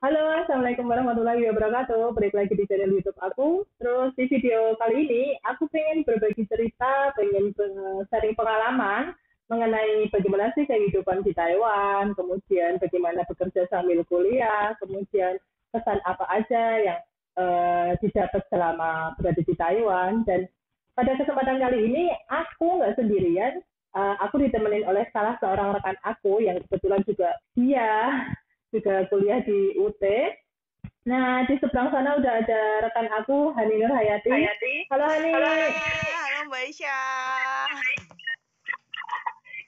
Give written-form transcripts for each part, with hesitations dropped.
Halo, Assalamualaikum warahmatullahi wabarakatuh. Balik lagi di channel YouTube aku. Terus di video kali ini, aku pengen berbagi cerita, pengen sharing pengalaman mengenai bagaimana sih kehidupan di Taiwan, kemudian bagaimana bekerja sambil kuliah, kemudian kesan apa aja yang didapat selama berada di Taiwan. Dan pada kesempatan kali ini, aku nggak sendirian. Aku ditemenin oleh salah seorang rekan aku yang kebetulan juga kuliah di UT. Nah, di seberang sana udah ada rekan aku, Hani Nur Hayati. Halo Hani. Halo Mbak Isya.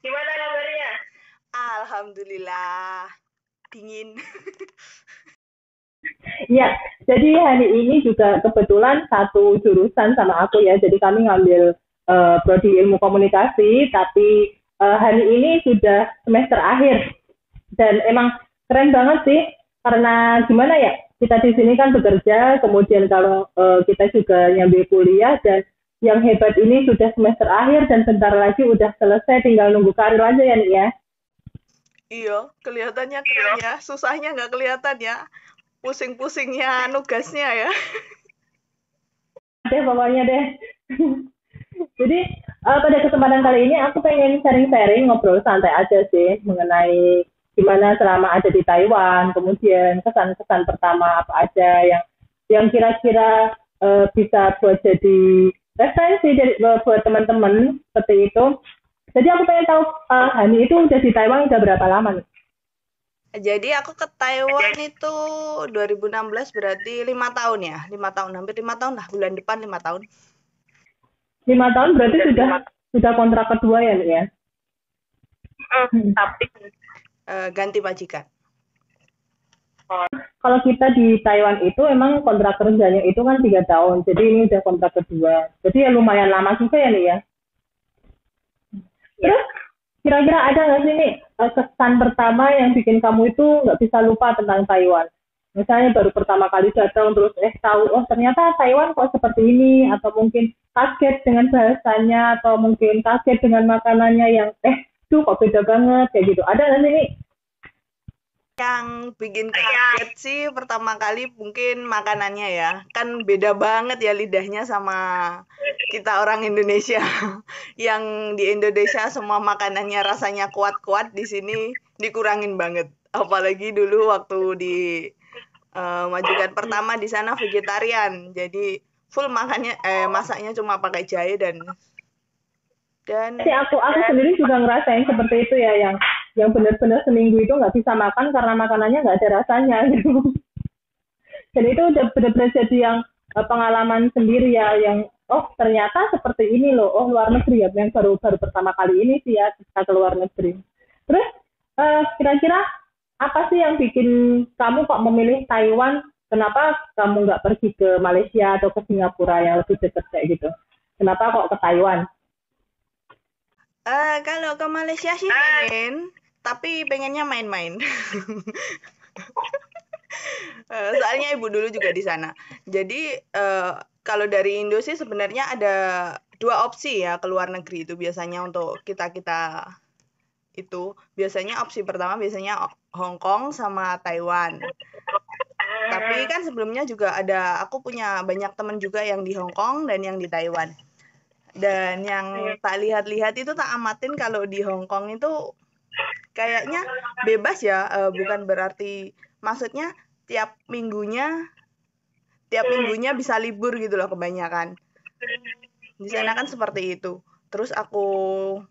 Gimana kabarnya? Alhamdulillah. Dingin. Iya, jadi Hani ini juga kebetulan satu jurusan sama aku ya. Jadi kami ngambil prodi ilmu komunikasi, tapi Hani ini sudah semester akhir. Dan emang keren banget sih, karena gimana ya, kita di sini kan bekerja, kemudian kalau kita juga nyambil kuliah, dan yang hebat ini sudah semester akhir dan bentar lagi udah selesai, tinggal nunggu karir aja ya nih ya. Iya, kelihatannya keren ya. Susahnya nggak kelihatan ya. Pusing-pusingnya nugasnya ya. Deh pokoknya deh. Jadi pada kesempatan kali ini aku pengen sharing-sharing, ngobrol santai aja sih mengenai gimana selama ada di Taiwan, kemudian kesan-kesan pertama apa aja yang kira-kira bisa buat jadi referensi buat teman-teman seperti itu. Jadi aku pengen tahu Hani itu udah di Taiwan udah berapa lama nih? Jadi aku ke Taiwan itu 2016 berarti 5 tahun ya. 5 tahun, hampir 5 tahun lah. Bulan depan 5 tahun. 5 tahun berarti sudah kontrak kedua ya nih ya. Tapi ganti majikan. Kalau kita di Taiwan itu emang kontrak kerjanya itu kan 3 tahun, jadi ini udah kontrak kedua. Jadi ya lumayan lama juga ya nih ya. Terus kira-kira ada nggak sih nih kesan pertama yang bikin kamu itu nggak bisa lupa tentang Taiwan? Misalnya baru pertama kali datang terus tahu oh ternyata Taiwan kok seperti ini, atau mungkin kaget dengan bahasanya, atau mungkin kaget dengan makanannya yang tuh kok beda banget kayak gitu. Ada nggak sih nih? Yang bikin kaget sih pertama kali mungkin makanannya ya. Kan beda banget ya lidahnya sama kita orang Indonesia. Yang di Indonesia semua makanannya rasanya kuat-kuat, di sini dikurangin banget. Apalagi dulu waktu di majikan pertama di sana vegetarian. Jadi full makannya masaknya cuma pakai jahe dan Sih aku sendiri juga ngerasain seperti itu ya, yang benar-benar seminggu itu nggak bisa makan karena makanannya nggak ada rasanya gitu. Dan itu udah benar-benar jadi yang pengalaman sendiri ya, yang oh ternyata seperti ini loh, oh luar negeri ya, yang baru baru pertama kali ini sih ya kita ke luar negeri. Terus kira-kira apa sih yang bikin kamu kok memilih Taiwan? Kenapa kamu nggak pergi ke Malaysia atau ke Singapura yang lebih dekat kayak gitu? Kenapa kok ke Taiwan? kalau ke Malaysia sih pengen, tapi pengennya main-main. Soalnya ibu dulu juga di sana. Jadi kalau dari Indo sih sebenarnya ada dua opsi ya ke luar negeri itu biasanya untuk kita-kita itu. Biasanya opsi pertama biasanya Hong Kong sama Taiwan. Tapi kan sebelumnya juga aku punya banyak teman juga yang di Hong Kong dan yang di Taiwan. Dan yang tak lihat-lihat itu tak amatin kalau di Hong Kong itu kayaknya bebas ya, bukan berarti maksudnya tiap minggunya tiap minggunya bisa libur gitu loh kebanyakan. Di sana kan seperti itu. Terus aku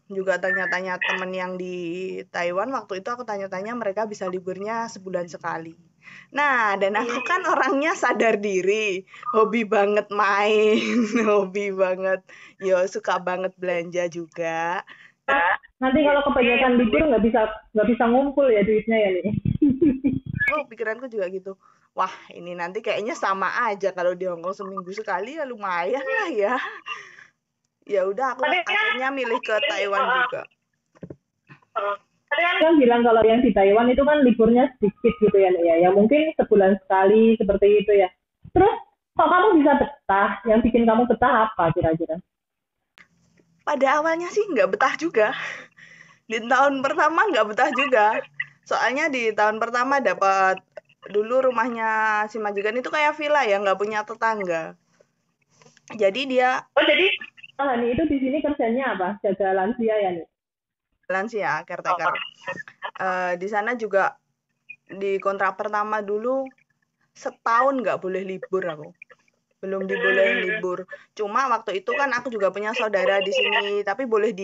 juga tanya-tanya temen yang di Taiwan, waktu itu aku tanya-tanya mereka bisa liburnya sebulan sekali. Nah, dan aku kan orangnya sadar diri, hobi banget main, hobi banget, yo suka banget belanja juga. Nanti kalau kebanyakan libur nggak bisa ngumpul ya duitnya ya nih. Oh, pikiranku juga gitu. Wah, ini nanti kayaknya sama aja kalau di Hongkong seminggu sekali ya lumayan lah ya. Ya udah aku akhirnya milih ke Taiwan juga. Kan bilang kalau yang di Taiwan itu kan liburnya sedikit gitu ya, ya. Yang mungkin sebulan sekali seperti itu ya. Terus kok kamu bisa betah? Yang bikin kamu betah apa kira-kira? Pada awalnya sih nggak betah juga. Di tahun pertama nggak betah juga. Soalnya di tahun pertama dapat dulu rumahnya si majikan itu kayak villa ya, nggak punya tetangga. Jadi dia Oh, jadi Hani itu di sini kerjanya apa? Jaga lansia ya nih? lansia, caretaker. Di sana juga di kontrak pertama dulu setahun nggak boleh libur aku. Belum dibolehin libur. Cuma waktu itu kan aku juga punya saudara di sini, tapi boleh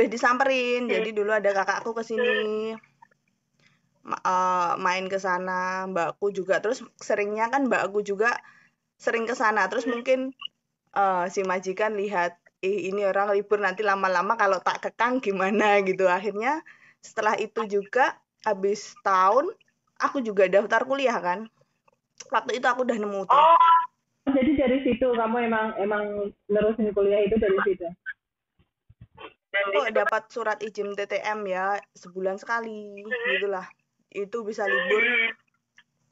disamperin. Jadi dulu ada kakakku ke sini main ke sana, mbakku juga. Terus seringnya kan mbakku juga sering ke sana. Terus mungkin si majikan lihat, ini orang libur nanti lama-lama kalau tak kekang gimana gitu. Akhirnya setelah itu juga habis tahun aku juga daftar kuliah kan. Waktu itu aku udah nemu tuh. Jadi dari situ kamu emang nerusin kuliah itu dari situ. Aku dapat surat izin TTM ya sebulan sekali gitulah. Itu bisa libur.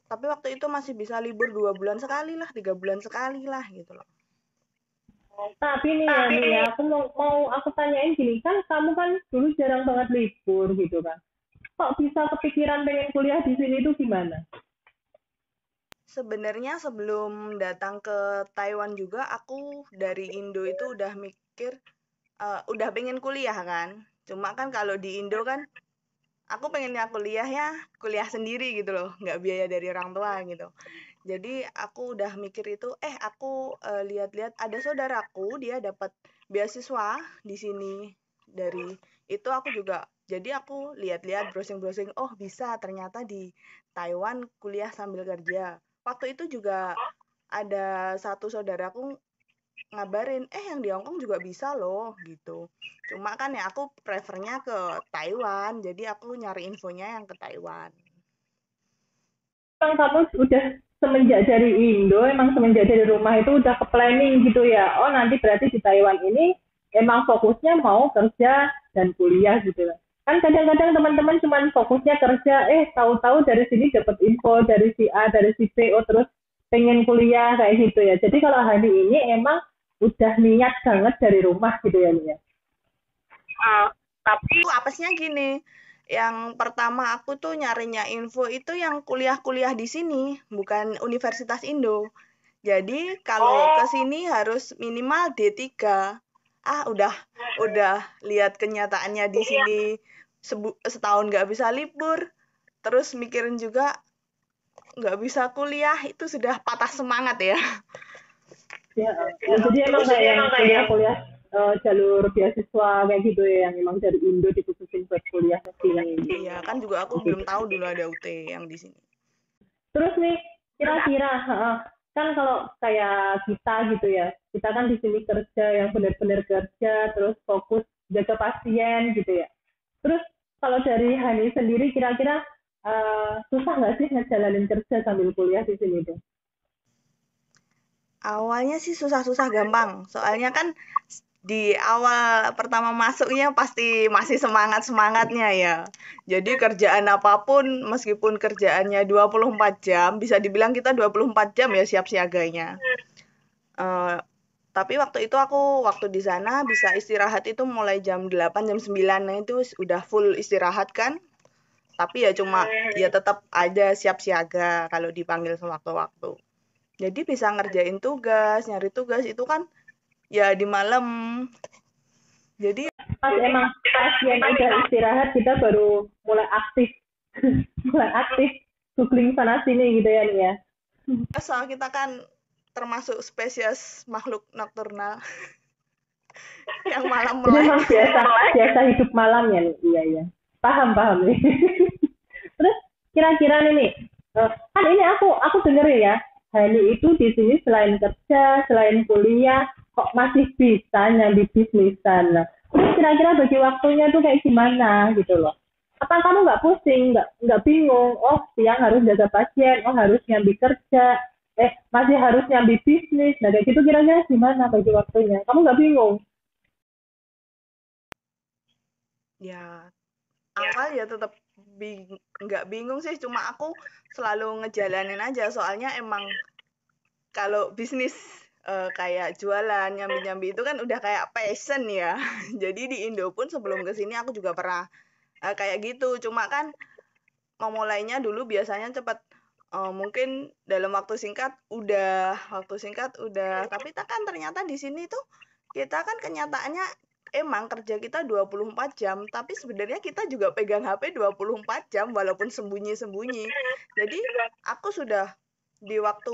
Tapi waktu itu masih bisa libur 2 bulan sekali lah, 3 bulan sekali lah gitu loh. Tapi nih ya nih ya, aku mau aku tanyain gini, kan kamu kan dulu jarang banget libur gitu kan. Kok bisa kepikiran pengen kuliah di sini tuh gimana? Sebenarnya sebelum datang ke Taiwan juga aku dari Indo itu udah mikir udah pengen kuliah kan. Cuma kan kalau di Indo kan aku pengennya kuliah ya kuliah sendiri gitu loh, nggak biaya dari orang tua gitu. Jadi aku udah mikir itu, aku lihat-lihat ada saudaraku dia dapat beasiswa di sini dari itu aku juga. Jadi aku lihat-lihat browsing-browsing, oh bisa ternyata di Taiwan kuliah sambil kerja. Waktu itu juga ada satu saudaraku ngabarin, yang di Hongkong juga bisa loh gitu. Cuma kan ya aku prefernya ke Taiwan, jadi aku nyari infonya yang ke Taiwan. Kan kamu udah semenjak dari Indo, emang semenjak dari rumah itu udah ke planning gitu ya. Oh nanti berarti di Taiwan ini emang fokusnya mau kerja dan kuliah gitu. Kan kadang-kadang teman-teman cuma fokusnya kerja, tahu-tahu dari sini dapat info dari si A, dari si B, oh terus pengen kuliah kayak gitu ya. Jadi kalau hari ini emang udah niat banget dari rumah gitu ya Nia. Tapi apesnya gini, yang pertama aku tuh nyarinya info itu yang kuliah-kuliah di sini, bukan Universitas Indo. Jadi kalau ke sini harus minimal D3. Udah lihat kenyataannya di sini setahun nggak bisa libur, terus mikirin juga nggak bisa kuliah, itu sudah patah semangat ya. Ya, ya jadi emang kayak yang kuliah-kuliah jalur beasiswa kayak gitu ya yang emang dari Indo dikhususin buat kuliah ke sini. Iya, kan juga aku belum tahu dulu ada UT yang di sini. Terus nih kira-kira kan kalau kayak kita gitu ya, kita kan di sini kerja yang benar-benar kerja terus fokus jaga pasien gitu ya. Terus kalau dari Hani sendiri kira-kira susah nggak sih ngejalanin kerja sambil kuliah di sini tuh? Awalnya sih susah-susah gampang, soalnya kan di awal pertama masuknya pasti masih semangat-semangatnya ya. Jadi kerjaan apapun, meskipun kerjaannya 24 jam, bisa dibilang kita 24 jam ya siap siaganya. Eh, tapi waktu itu waktu di sana bisa istirahat itu mulai jam 8, jam 9, nah itu udah full istirahat kan. Tapi ya cuma, ya tetap ada siap siaga kalau dipanggil sewaktu-waktu. Jadi bisa ngerjain tugas, nyari tugas itu kan ya di malam. Jadi Pas emang pasien udah istirahat kita baru mulai aktif mulai aktif googling sana sini gitu ya nih ya. soal kita kan termasuk spesies makhluk nokturnal yang malam Jadi melek. emang biasa biasa hidup malam ya nih. Iya iya. Paham nih. Terus kira-kira nih kan ini aku denger ya, Hani itu di sini selain kerja, selain kuliah, kok masih bisa nyambi bisnisan. Nah, terus kira-kira bagi waktunya tuh kayak gimana gitu loh. Apa kamu nggak pusing, nggak bingung? Oh siang harus jaga pasien, oh harus nyambi kerja, masih harus nyambi bisnis. Nah kayak gitu kira-kira gimana bagi waktunya? Kamu nggak bingung? Ya awal ya tetap nggak bingung sih, cuma aku selalu ngejalanin aja, soalnya emang kalau bisnis kayak jualan nyambi-nyambi itu kan udah kayak passion ya. Jadi di Indo pun sebelum kesini aku juga pernah kayak gitu, cuma kan memulainya dulu biasanya cepet mungkin dalam waktu singkat udah, tapi kan ternyata di sini tuh kita kan kenyataannya emang kerja kita 24 jam, tapi sebenarnya kita juga pegang HP 24 jam walaupun sembunyi-sembunyi. Jadi aku sudah di waktu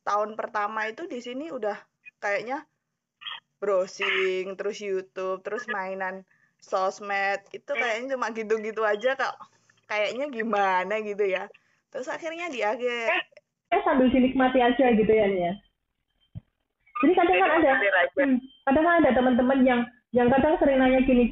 tahun pertama itu di sini udah kayaknya browsing, terus YouTube, terus mainan sosmed, itu kayaknya cuma gitu-gitu aja kak. Kayaknya gimana gitu ya. Terus akhirnya di akhir Sambil dinikmati aja gitu ya nih ya. Jadi kadang kan ada, kadang kan ada teman-teman yang kadang sering nanya gini,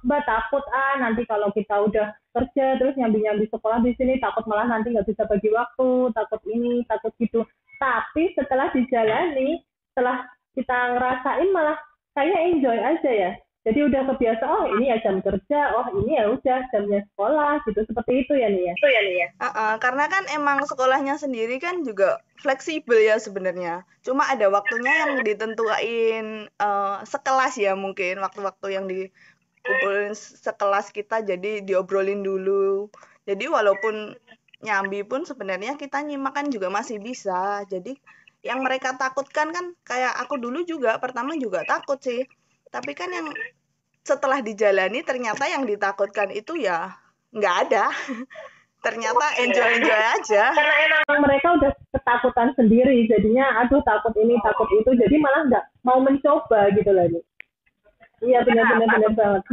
Mbak takut nanti kalau kita udah kerja terus nyambi-nyambi sekolah di sini takut malah nanti nggak bisa bagi waktu, takut ini, takut gitu. Tapi setelah dijalani, setelah kita ngerasain malah kayak enjoy aja ya. Jadi udah kebiasa, ini ya jam kerja, ini ya udah jamnya sekolah gitu, seperti itu ya nih ya. Karena kan emang sekolahnya sendiri kan juga fleksibel ya sebenarnya. Cuma ada waktunya yang ditentuin sekelas ya mungkin waktu-waktu yang dikumpulin sekelas kita jadi diobrolin dulu. Jadi walaupun nyambi pun sebenarnya kita nyimak kan juga masih bisa. Jadi yang mereka takutkan kan kayak aku dulu juga pertama juga takut sih. Tapi kan yang setelah dijalani ternyata yang ditakutkan itu ya nggak ada. Ternyata enjoy aja. Karena emang mereka udah ketakutan sendiri, jadinya aduh takut ini, takut itu, jadi malah nggak mau mencoba gitu lagi. Iya benar-benar banget.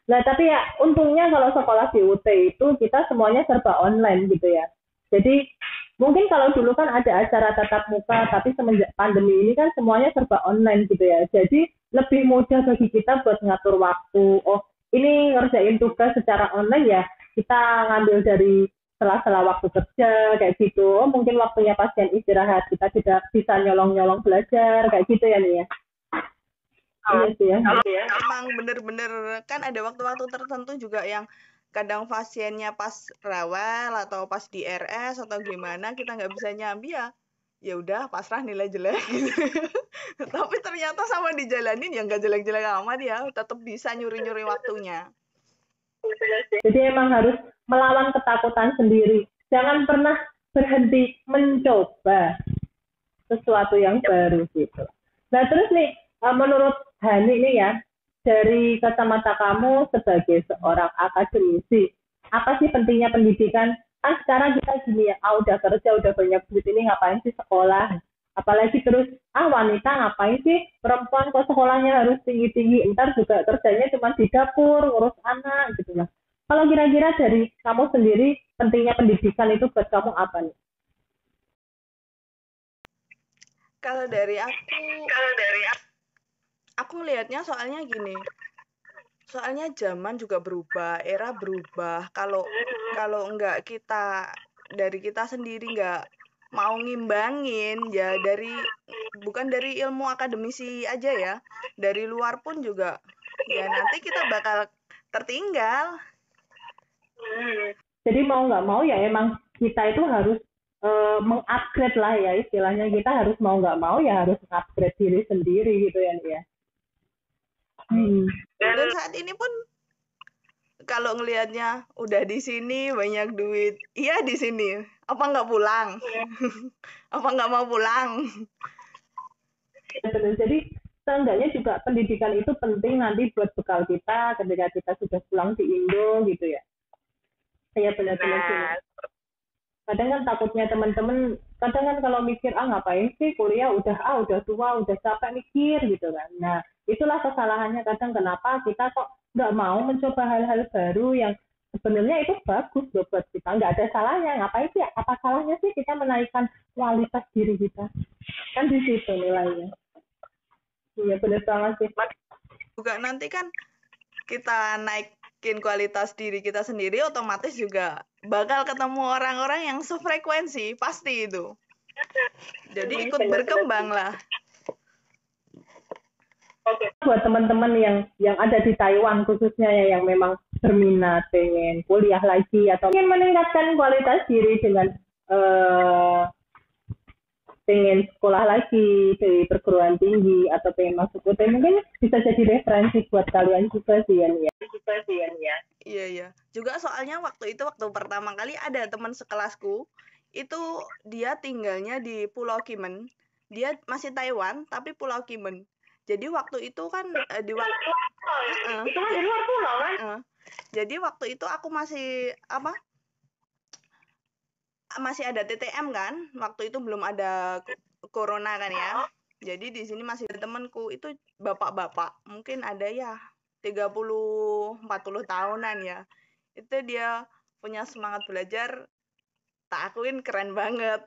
Nah tapi ya untungnya kalau sekolah di UT itu kita semuanya serba online gitu ya. Jadi mungkin kalau dulu kan ada acara tatap muka, tapi semenjak pandemi ini kan semuanya serba online gitu ya. Jadi lebih mudah bagi kita buat ngatur waktu. Ini ngerjain tugas secara online ya, kita ngambil dari sela-sela waktu kerja kayak gitu. Mungkin waktunya pasien istirahat kita tidak bisa nyolong-nyolong belajar kayak gitu ya nih ya. Iya sih ya. Emang bener-bener kan ada waktu-waktu tertentu juga yang kadang pasiennya pas rewel atau pas di RS atau gimana kita nggak bisa nyambi ya udah pasrah nilai jelek gitu. Tapi ternyata sama dijalanin ya nggak jelek-jelek amat ya, tetap bisa nyuri-nyuri waktunya. Jadi emang harus melawan ketakutan sendiri. Jangan pernah berhenti mencoba sesuatu yang baru gitu. Nah terus nih, menurut Hani nih ya, dari kacamata kamu sebagai seorang akademisi, apa sih pentingnya pendidikan? Kan sekarang kita gini ya, udah kerja, udah banyak duit ini ngapain sih sekolah? Apalagi terus, wanita ngapain sih? Perempuan kok sekolahnya harus tinggi-tinggi, ntar juga kerjanya cuma di dapur, ngurus anak gitu lah. Kalau kira-kira dari kamu sendiri, pentingnya pendidikan itu buat kamu apa nih? Kalau dari aku ngelihatnya soalnya gini. Soalnya zaman juga berubah, era berubah. Kalau enggak dari kita sendiri enggak mau ngimbangin ya bukan dari ilmu akademisi aja ya. Dari luar pun juga ya nanti kita bakal tertinggal. Jadi mau nggak mau ya emang kita itu harus mengupgrade lah ya istilahnya, kita harus mau nggak mau ya harus upgrade diri sendiri gitu ya. Dan saat ini pun kalau ngelihatnya udah di sini banyak duit, iya di sini, apa nggak pulang? Apa nggak mau pulang? Jadi seenggaknya juga pendidikan itu penting nanti buat bekal kita ketika kita sudah pulang di Indo gitu ya. Iya benar-benar sih. Kadang kan takutnya teman-teman, kadang kan kalau mikir ngapain sih kuliah, udah tua, udah capek mikir gitu kan. Nah itulah kesalahannya kadang, kenapa kita kok nggak mau mencoba hal-hal baru yang sebenarnya itu bagus loh buat kita, nggak ada salahnya. Ngapain sih, apa salahnya sih kita menaikkan kualitas diri kita, kan di situ nilainya. Iya benar banget sih. Juga nanti kan kita naikin kualitas diri kita sendiri, otomatis juga bakal ketemu orang-orang yang sefrekuensi, pasti itu. Jadi ikut berkembang lah. Buat teman-teman yang ada di Taiwan khususnya ya, yang memang berminat pengen kuliah lagi atau ingin meningkatkan kualitas diri dengan pengen sekolah lagi di perguruan tinggi atau pengen masuk UT, mungkin bisa jadi referensi buat kalian juga sih ya. juga sih ya. Iya, iya. Juga soalnya waktu pertama kali ada teman sekelasku, itu dia tinggalnya di Pulau Kimen. Dia masih Taiwan, tapi Pulau Kimen. Jadi waktu itu kan di waktu Itu kan di luar pulau kan? jadi waktu itu aku masih masih ada TTM kan, waktu itu belum ada corona kan ya. Jadi di sini masih ada temanku itu bapak-bapak, mungkin ada ya 30-40 tahunan ya. Itu dia punya semangat belajar, tak akuin keren banget.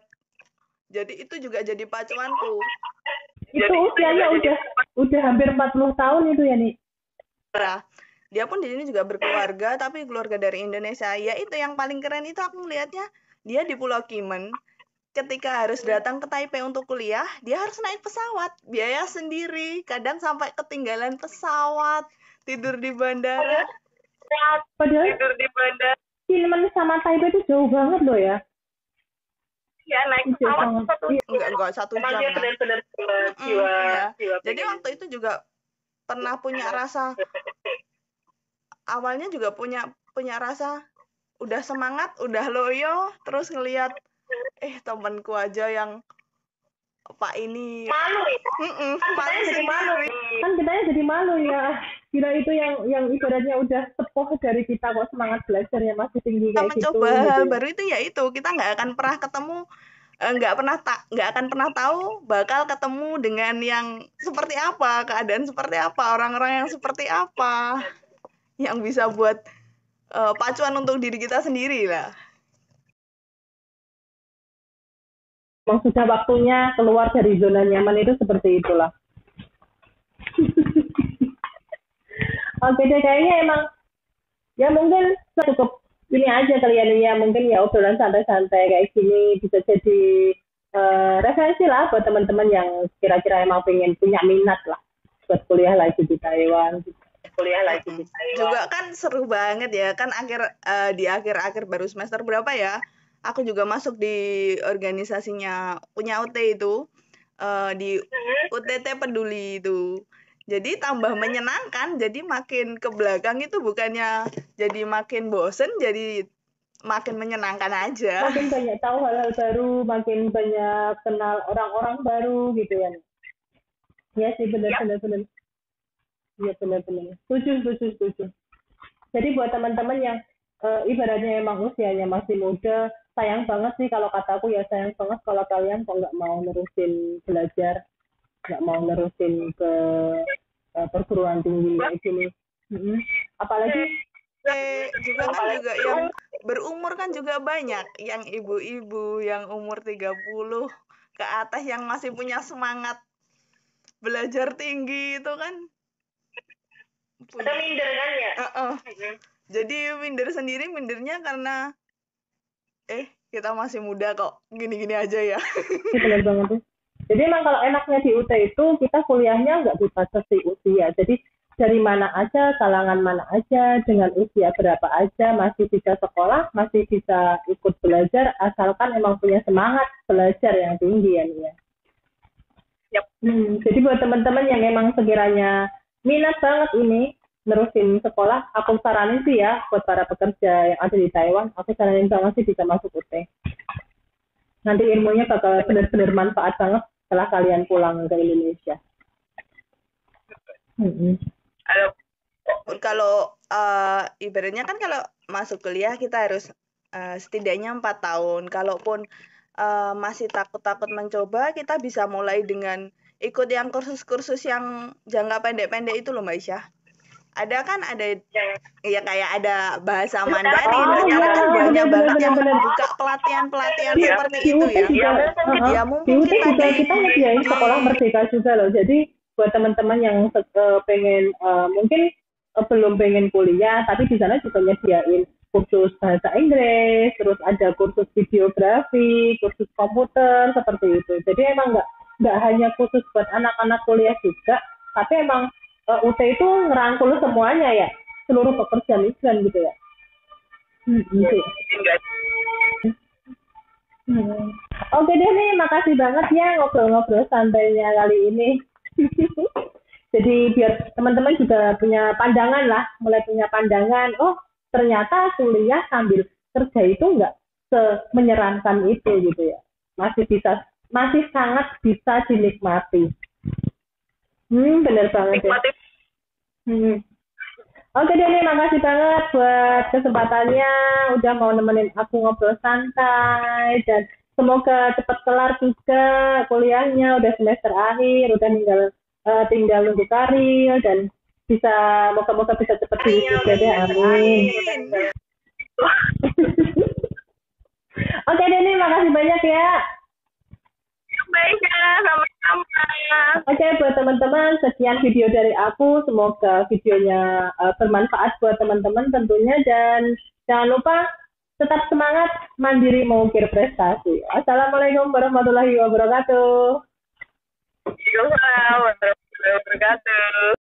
Jadi itu juga jadi pacuanku. Itu usianya udah hampir 40 tahun itu ya nih. Dia pun di sini juga berkeluarga, tapi keluarga dari Indonesia. Ya itu yang paling keren itu aku melihatnya, dia di Pulau Kimen. Ketika harus datang ke Taipei untuk kuliah, dia harus naik pesawat, biaya sendiri, kadang sampai ketinggalan pesawat, tidur di bandara. Padahal tidur di bandara. Kimen sama Taipei itu jauh banget loh ya. Ya, naik pesawat enggak 1 jam. Dia benar-benar jiwa. Jadi waktu itu juga pernah punya rasa, awalnya juga punya rasa udah semangat, udah loyo, terus ngelihat temanku aja yang Pak ini malu malu sendiri. Kan kitanya jadi malu ya. Kira itu yang ibaratnya udah sepuh dari kita kok semangat belajarnya masih tinggi kayak gitu. Kita mencoba hal baru itu ya itu, kita nggak akan pernah ketemu, nggak akan pernah tahu bakal ketemu dengan yang seperti apa, keadaan seperti apa, orang-orang yang seperti apa, yang bisa buat pacuan untuk diri kita sendiri lah. Memang sudah waktunya keluar dari zona nyaman itu seperti itulah. Oke deh, kayaknya emang ya mungkin cukup ini aja kalian ya, mungkin ya obrolan santai-santai kayak gini bisa jadi referensi lah buat teman-teman yang kira-kira emang pengen punya minat lah buat kuliah lagi di Taiwan. Juga kan seru banget ya kan, di akhir baru semester berapa ya, aku juga masuk di organisasinya punya UT itu, di UTT Peduli itu. Jadi tambah menyenangkan, jadi makin ke belakang itu bukannya jadi makin bosen, jadi makin menyenangkan aja. Makin banyak tahu hal-hal baru, makin banyak kenal orang-orang baru gitu ya. Iya sih, benar. Iya benar. Setuju. Jadi buat teman-teman yang ibaratnya emang usianya masih muda, sayang banget sih kalau kataku ya, sayang banget kalau kalian kok nggak mau nerusin belajar, nggak mau nerusin ke perguruan tinggi kayak gini. Apalagi juga yang berumur kan juga banyak, yang ibu-ibu yang umur 30 ke atas yang masih punya semangat belajar tinggi itu kan. Kita minder kan ya? Jadi mindernya karena kita masih muda kok, gini-gini aja ya. Benar banget tuh. Jadi emang kalau enaknya di UT itu kita kuliahnya nggak dibatasi usia. Jadi dari mana aja, kalangan mana aja, dengan usia berapa aja, masih bisa sekolah, masih bisa ikut belajar, asalkan emang punya semangat belajar yang tinggi ya nih ya. Yep. Jadi buat teman-teman yang emang sekiranya minat banget ini nerusin sekolah, aku saranin sih ya buat para pekerja yang ada di Taiwan, aku saranin banget sih bisa masuk UT. Nanti ilmunya bakal benar-benar manfaat banget setelah kalian pulang ke Indonesia. Kalau ibaratnya kan kalau masuk kuliah kita harus setidaknya 4 tahun. Kalaupun masih takut-takut mencoba, kita bisa mulai dengan ikut yang kursus-kursus yang jangka pendek-pendek itu loh Mbak Isyah. Ada ya kayak ada bahasa Mandarin, sekarang kan banyak banget yang membuka pelatihan seperti itu ya. Ya mungkin kita nyediain sekolah merdeka juga loh. Jadi buat teman-teman yang pengen mungkin belum pengen kuliah, tapi di sana juga nyediain kursus bahasa Inggris, terus ada kursus videografi, kursus komputer seperti itu. Jadi emang nggak hanya khusus buat anak-anak kuliah juga, tapi emang UT itu ngerangkul semuanya ya, seluruh pekerja migran gitu ya. Oke deh nih, makasih banget ya ngobrol-ngobrol santainya kali ini. Jadi biar teman-teman juga punya pandangan lah, mulai punya pandangan. Oh, ternyata kuliah sambil kerja itu enggak menyeramkan itu gitu ya. Masih sangat bisa dinikmati. Bener banget ya. Oke deh, nih, makasih banget buat kesempatannya, udah mau nemenin aku ngobrol santai, dan semoga cepat kelar juga kuliahnya, udah semester akhir, udah tinggal nunggu karir, dan moga-moga bisa cepat juga deh, amin. Oke deh, nih, makasih banyak ya. Baik ya, sama-sama. Oke, buat teman-teman, sekian video dari aku. Semoga videonya bermanfaat buat teman-teman tentunya. Dan jangan lupa tetap semangat, mandiri, mengukir prestasi. Assalamualaikum warahmatullahi wabarakatuh. Waalaikumsalam warahmatullahi wabarakatuh.